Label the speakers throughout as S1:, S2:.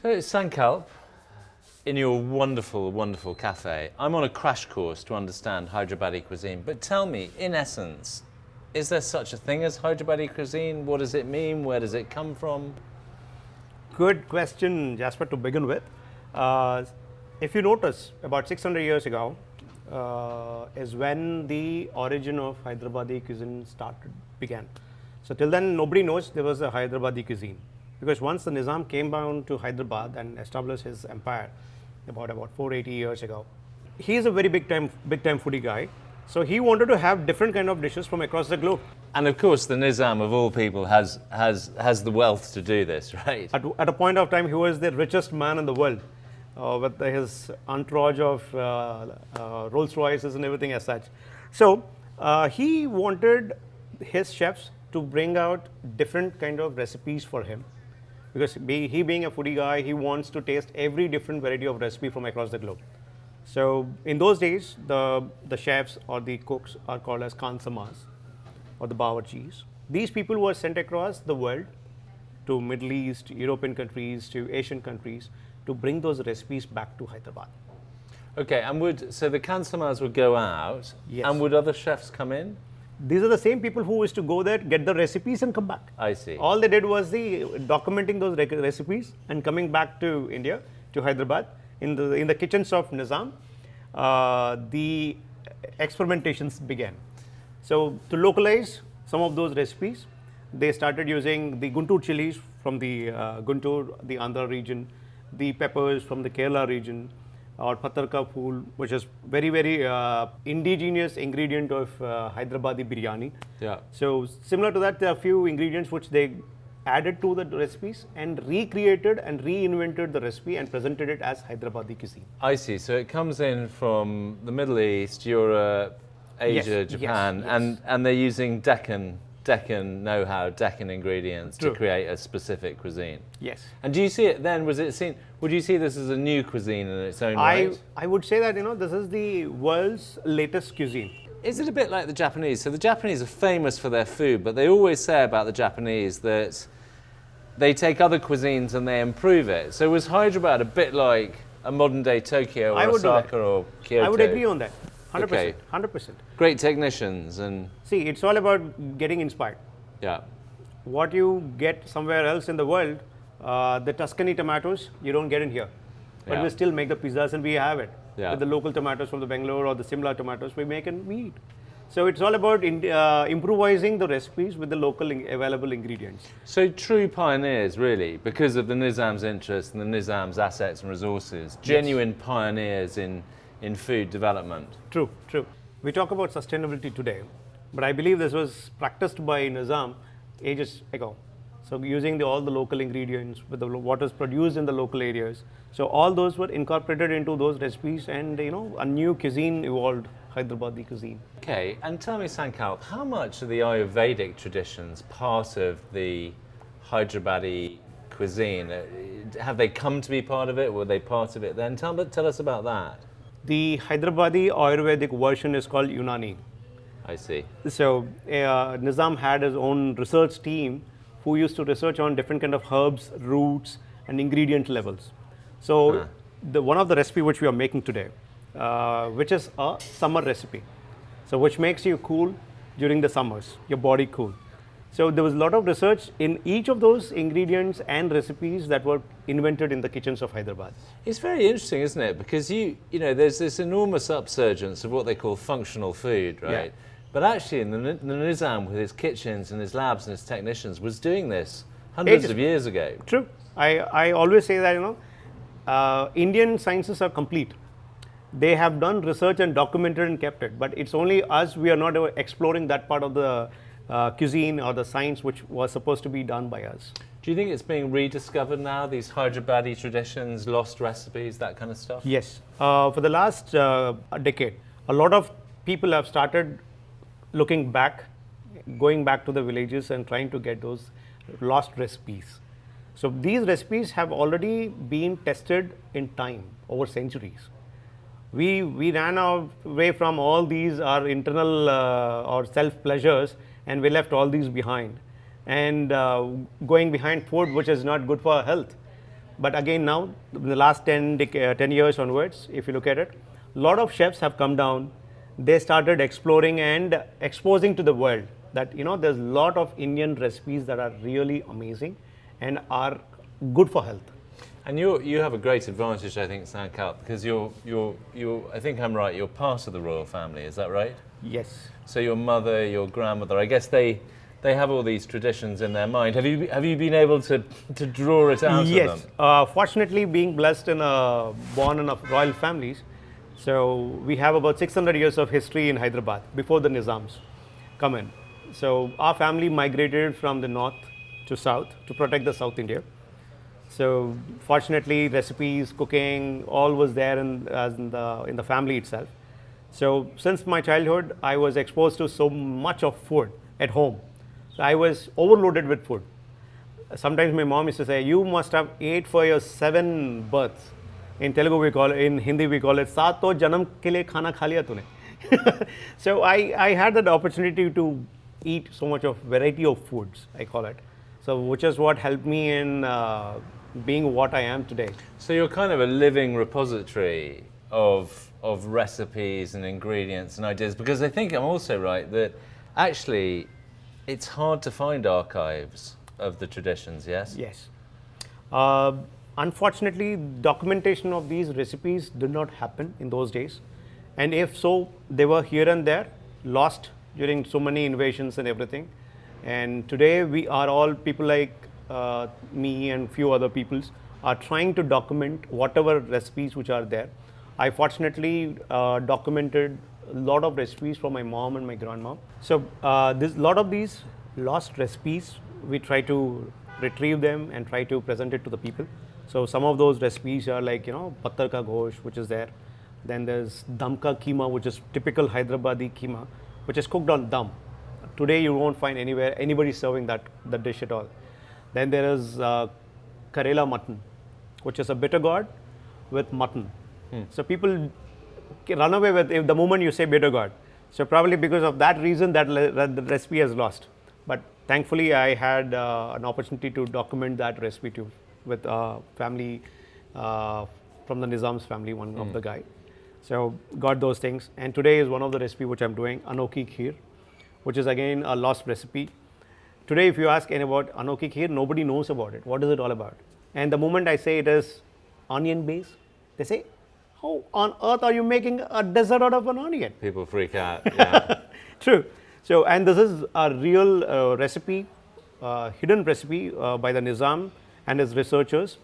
S1: So, Sankalp, in your wonderful, wonderful cafe, I'm on a crash course to understand Hyderabadi cuisine. But tell me, in essence, is there such a thing as Hyderabadi cuisine? What does it mean? Where does it come from?
S2: Good question, Jasper, to begin with. If you notice, about 600 years ago is when the origin of Hyderabadi cuisine began. So till then, nobody knows there was a Hyderabadi cuisine. Because once the Nizam came down to Hyderabad and established his empire about 480 years ago, he is a very big time foodie guy. So he wanted to have different kind of dishes from across the globe.
S1: And of course, the Nizam of all people has the wealth to do this, right?
S2: At a point of time, he was the richest man in the world, with his entourage of Rolls Royces and everything as such. So he wanted his chefs to bring out different kind of recipes for him. Because he being a foodie guy, he wants to taste every different variety of recipe from across the globe. So in those days, the chefs or the cooks are called as Kansamas or the Bawarchis. These people were sent across the world to Middle East, European countries, to Asian countries to bring those recipes back to Hyderabad.
S1: Okay, and so the Kansamas would go out,
S2: yes.
S1: And would other chefs come in?
S2: These are the same people who used to go there, get the recipes and come back.
S1: I see.
S2: All they did was documenting those recipes and coming back to India, to Hyderabad. In the kitchens of Nizam, the experimentations began. So to localize some of those recipes, they started using the Guntur chilies from the Guntur, the Andhra region, the peppers from the Kerala region, or patarka phool, which is very, very indigenous ingredient of Hyderabadi biryani.
S1: Yeah.
S2: So similar to that, there are a few ingredients which they added to the recipes and recreated and reinvented the recipe and presented it as Hyderabadi cuisine.
S1: I see. So it comes in from the Middle East, Europe, Asia,
S2: yes,
S1: Japan,
S2: yes.
S1: And they're using Deccan know-how, Deccan ingredients
S2: True.
S1: to create a specific cuisine.
S2: Yes.
S1: And do you see it then? Would you see this as a new cuisine in its own right?
S2: I would say that this is the world's latest cuisine.
S1: Is it a bit like the Japanese? So the Japanese are famous for their food, but they always say about the Japanese that they take other cuisines and they improve it. So was Hyderabad a bit like a modern-day Tokyo or Osaka or Kyoto?
S2: I would agree on that. 100%.
S1: Okay.
S2: 100%.
S1: Great technicians and...
S2: See, it's all about getting inspired.
S1: Yeah.
S2: What you get somewhere else in the world, the Tuscany tomatoes, you don't get in here. But we still make the pizzas and we have it.
S1: Yeah.
S2: With the local tomatoes from the Bangalore or the Simla tomatoes, we make and we eat. So it's all about improvising the recipes with the local available ingredients.
S1: So true pioneers, really, because of the Nizam's interest and the Nizam's assets and resources, genuine pioneers in food development.
S2: True, true. We talk about sustainability today, but I believe this was practiced by Nizam ages ago. So using all the local ingredients with what is produced in the local areas. So all those were incorporated into those recipes and a new cuisine evolved, Hyderabadi cuisine.
S1: Okay, and tell me, Sankalp, how much are the Ayurvedic traditions part of the Hyderabadi cuisine? Have they come to be part of it? Were they part of it then? Tell us about that.
S2: The Hyderabadi Ayurvedic version is called Unani.
S1: I see.
S2: So Nizam had his own research team who used to research on different kind of herbs, roots, and ingredient levels. So one of the recipe which we are making today, which is a summer recipe, so which makes you cool during the summers, your body cool. So there was a lot of research in each of those ingredients and recipes that were invented in the kitchens of Hyderabad.
S1: It's very interesting, isn't it? Because there's this enormous upsurgence of what they call functional food, right? Yeah. But actually, the Nizam, with his kitchens and his labs and his technicians, was doing this hundreds of years ago.
S2: True. I always say that Indian sciences are complete. They have done research and documented and kept it, but it's only us, we are not exploring that part of the cuisine or the science which was supposed to be done by us.
S1: Do you think it's being rediscovered now, these Hyderabadi traditions, lost recipes, that kind of stuff?
S2: Yes. For the last decade, a lot of people have started looking back, going back to the villages and trying to get those lost recipes. So these recipes have already been tested in time, over centuries. We ran away from all these, our internal or self pleasures, and we left all these behind. And going behind food which is not good for our health. But again now, in the last 10 years onwards, if you look at it, a lot of chefs have come down. They started exploring and exposing to the world that there's a lot of Indian recipes that are really amazing and are good for health.
S1: And you have a great advantage, I think, Sankalp, because you're I think I'm right, you're part of the royal family, is that right?
S2: Yes.
S1: So your mother, your grandmother, I guess they have all these traditions in their mind. Have you been able to draw it out
S2: Yes.
S1: of them?
S2: Fortunately, being blessed born in a royal families, so we have about 600 years of history in Hyderabad before the Nizams come in. So our family migrated from the north to south to protect the South India. So fortunately, recipes, cooking, all was there in the family itself. So since my childhood, I was exposed to so much of food at home. So I was overloaded with food. Sometimes my mom used to say, "You must have ate for your 7 births." In Telugu we call it, in Hindi we call it, "Saato janam ke liye khana kha liya tune." So I had that opportunity to eat so much of variety of foods, I call it. So which is what helped me in being what I am today.
S1: So you're kind of a living repository of recipes and ingredients and ideas, because I think I'm also right that actually it's hard to find archives of the traditions, yes?
S2: Yes. Unfortunately, documentation of these recipes did not happen in those days. And if so, they were here and there, lost during so many invasions and everything. And today we are all people like me and few other peoples are trying to document whatever recipes which are there. I fortunately documented a lot of recipes from my mom and my grandma. So this lot of these lost recipes, we try to retrieve them and try to present it to the people. So some of those recipes are like, pattar ka ghosh, which is there. Then there's dum ka keema, which is typical Hyderabadi keema, which is cooked on dum. Today you won't find anywhere anybody serving that dish at all. Then there is Karela mutton, which is a bitter gourd with mutton. So people run away with if the moment you say bitter gourd. So probably because of that reason that the recipe has lost. But thankfully I had an opportunity to document that recipe too with family from the Nizam's family, one of the guy. So got those things. And today is one of the recipe which I'm doing, Anokhi Kheer, which is again a lost recipe. Today, if you ask any about Anokhi Kheer, nobody knows about it. What is it all about? And the moment I say it is onion based, they say, "How on earth are you making a dessert out of an onion?"
S1: People freak out. Yeah.
S2: True. So, and this is a real recipe, hidden recipe by the Nizam and his researchers.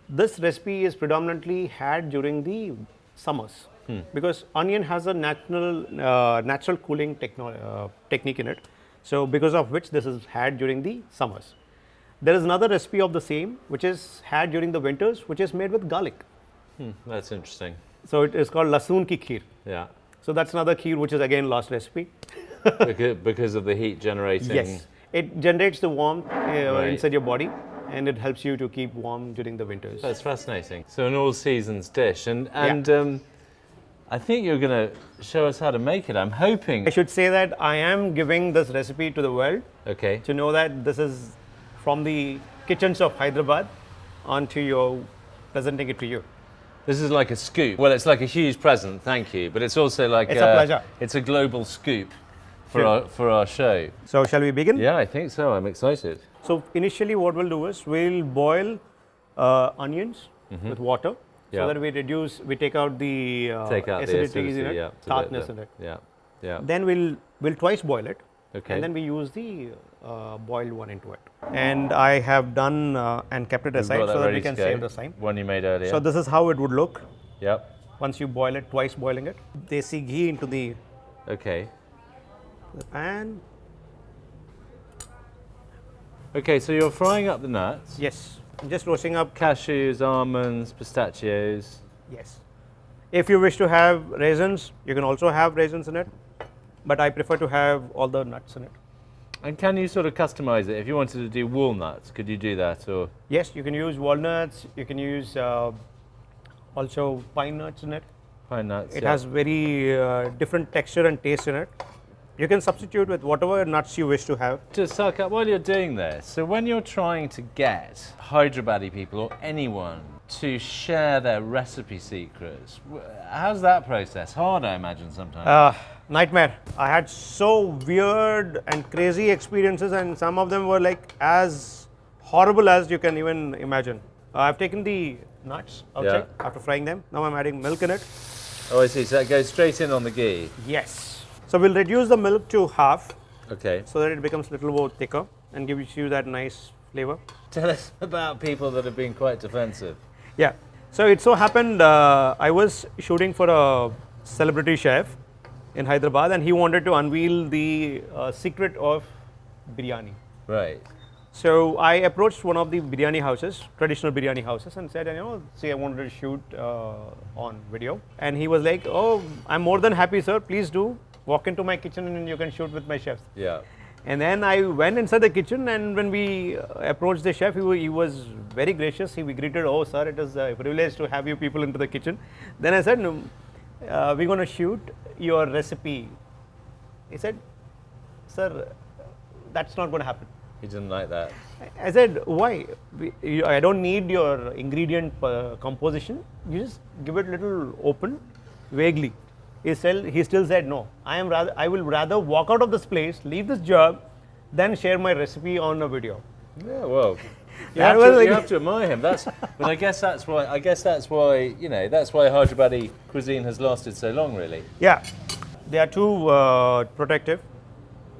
S2: This recipe is predominantly had during the summers because onion has a natural cooling technique in it. So because of which this is had during the summers. There is another recipe of the same which is had during the winters, which is made with garlic.
S1: That's interesting.
S2: So it is called lasoon ki kheer.
S1: Yeah.
S2: So that's another kheer which is again lost recipe.
S1: because of the heat generating.
S2: Yes, it generates the warmth
S1: Right.
S2: inside your body, and it helps you to keep warm during the winters.
S1: That's fascinating. So an all seasons dish, and I think you're going to show us how to make it. I'm hoping.
S2: I should say that I am giving this recipe to the world
S1: Okay.
S2: to know that this is from the kitchens of Hyderabad onto your presenting it to you.
S1: This is like a scoop. Well, it's like a huge present, thank you, but it's also like
S2: It's a pleasure.
S1: It's a global scoop for
S2: Sure.
S1: for our show.
S2: So shall we begin?
S1: Yeah, I think so. I'm excited.
S2: So initially what we'll do is we'll boil onions with water
S1: Yeah.
S2: so that we take out the
S1: Take out the
S2: acidities in
S1: acidity,
S2: it,
S1: yeah,
S2: tartness in it.
S1: Yeah, yeah.
S2: Then we'll twice boil it,
S1: Okay.
S2: and then we use the boiled one into it. And I have done and kept it
S1: We've
S2: aside
S1: got that
S2: so that
S1: ready
S2: we can
S1: to go.
S2: save the time.
S1: One you made earlier.
S2: So this is how it would look
S1: Yep.
S2: once you boil it, twice boiling it. Desi ghee into the
S1: Okay.
S2: pan.
S1: Okay, so you're frying up the nuts.
S2: Yes, I'm just roasting up.
S1: Cashews, almonds, pistachios.
S2: Yes. If you wish to have raisins, you can also have raisins in it, but I prefer to have all the nuts in it.
S1: And can you sort of customize it? If you wanted to do walnuts, could you do that? Or
S2: Yes, you can use walnuts, you can use also pine nuts in it.
S1: pine nuts?
S2: It
S1: yeah.
S2: has very different texture and taste in it. You can substitute with whatever nuts you wish to have.
S1: Just Sarkar, while you're doing this, so when you're trying to get Hyderabadi people or anyone to share their recipe secrets, how's that process? Hard, I imagine, sometimes.
S2: Nightmare. I had so weird and crazy experiences, and some of them were like as horrible as you can even imagine. I've taken the nuts outside after frying them. Now I'm adding milk in it.
S1: Oh, I see. So that goes straight in on the ghee.
S2: Yes. So we'll reduce the milk to half.
S1: Okay.
S2: So that it becomes a little more thicker and gives you that nice flavor.
S1: Tell us about people that have been quite defensive.
S2: Yeah. So it so happened I was shooting for a celebrity chef in Hyderabad, and he wanted to unveil the secret of biryani.
S1: Right.
S2: So I approached one of the biryani houses, traditional biryani houses, and said, see, I wanted to shoot on video. And he was like, oh, I'm more than happy, sir. Please do walk into my kitchen and you can shoot with my chefs.
S1: Yeah.
S2: And then I went inside the kitchen, and when we approached the chef, he was very gracious. He greeted, oh, sir, it is a privilege to have you people into the kitchen. Then I said, no, we're going to shoot your recipe. He said, sir, that's not going to happen.
S1: He didn't like that.
S2: I said, why? I don't need your ingredient composition. You just give it a little open, vaguely. He still said, no, I will rather walk out of this place, leave this job, than share my recipe on a video.
S1: Yeah, well, you have to admire him. But I guess that's why. That's why Hyderabadi cuisine has lasted so long, really.
S2: Yeah, they are too protective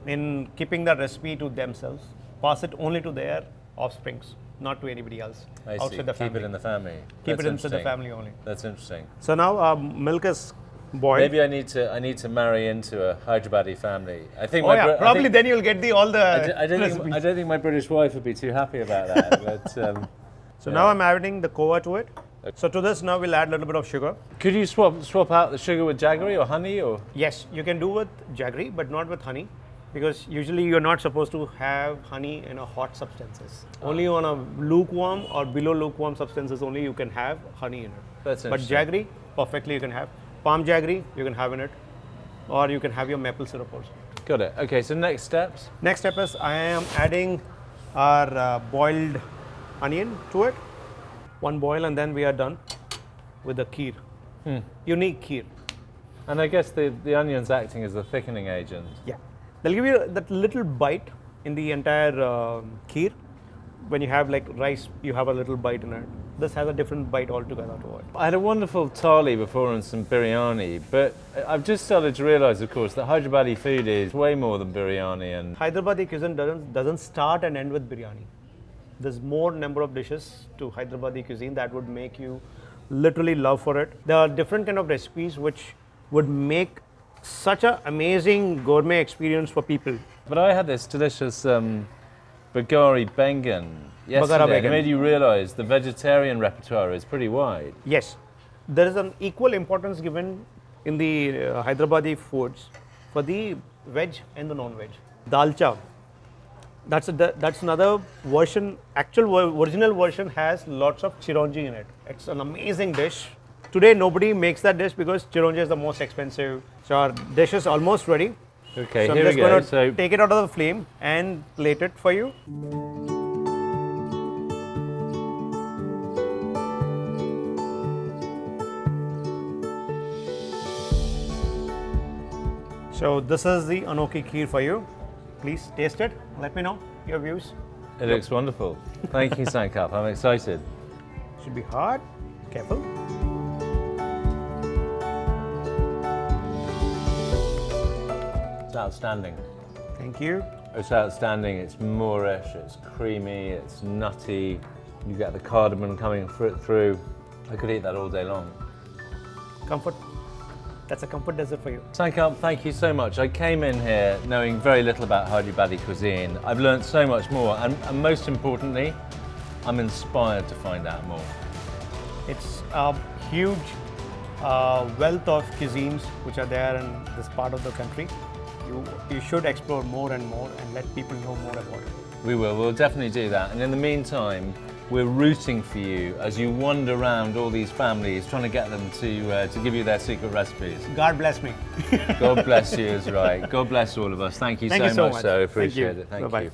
S2: in keeping that recipe to themselves. Pass it only to their offsprings, not to anybody else outside the family.
S1: Keep it in the family.
S2: Keep it inside the family only.
S1: That's interesting.
S2: So now milk is boiled.
S1: Maybe I need to marry into a Hyderabadi family. I think.
S2: Probably then you'll get all the.
S1: I don't think my British wife would be too happy about that. But,
S2: so now I'm adding the kova to it. So to this now we'll add a little bit of sugar.
S1: Could you swap out the sugar with jaggery or honey or?
S2: Yes, you can do with jaggery, but not with honey, because usually you're not supposed to have honey in a hot substances. Only on a lukewarm or below lukewarm substances only you can have honey in it.
S1: That's
S2: but jaggery, perfectly you can have. Palm jaggery you can have in it, or you can have your maple syrup also.
S1: Got it. Okay, so next steps?
S2: Next step is I am adding our boiled onion to it. One boil and then we are done with the kheer. Unique kheer.
S1: And I guess the onion's acting as a thickening agent.
S2: Yeah. They'll give you that little bite in the entire kheer. When you have like rice, you have a little bite in it. This has a different bite altogether to it.
S1: I had a wonderful thali before and some biryani, but I've just started to realize, of course, that Hyderabadi food is way more than biryani. And
S2: Hyderabadi cuisine doesn't start and end with biryani. There's more number of dishes to Hyderabadi cuisine that would make you literally love for it. There are different kind of recipes which would make such an amazing gourmet experience for people.
S1: But I had this delicious Bagari Bengan yesterday. It made you realize the vegetarian repertoire is pretty wide.
S2: Yes, there is an equal importance given in the Hyderabadi foods for the veg and the non-veg. Dalcha, that's another version. Original version has lots of chironji in it. It's an amazing dish. Today nobody makes that dish because chironji is the most expensive. So our dish is almost ready.
S1: Okay,
S2: so
S1: here we go.
S2: I'm just going to take it out of the flame and plate it for you. So this is the Anokhi Kheer for you. Please taste it. Let me know your views.
S1: It looks wonderful. Thank you, Sankap. I'm excited.
S2: Should be hard. Careful.
S1: It's outstanding.
S2: Thank you.
S1: It's outstanding. It's Moorish, it's creamy, it's nutty. You get the cardamom coming through. I could eat that all day long.
S2: Comfort. That's a comfort dessert for you.
S1: Sankap, thank you so much. I came in here knowing very little about Hyderabadi cuisine. I've learned so much more, and most importantly, I'm inspired to find out more.
S2: It's a huge wealth of cuisines which are there in this part of the country. You should explore more and more and let people know more about it.
S1: We will. We'll definitely do that. And in the meantime, we're rooting for you as you wander around all these families, trying to get them to give you their secret recipes.
S2: God bless me.
S1: God bless you is right. God bless all of us. Thank you so much. So
S2: Thank you.
S1: appreciate it. Thank
S2: Bye-bye.
S1: you.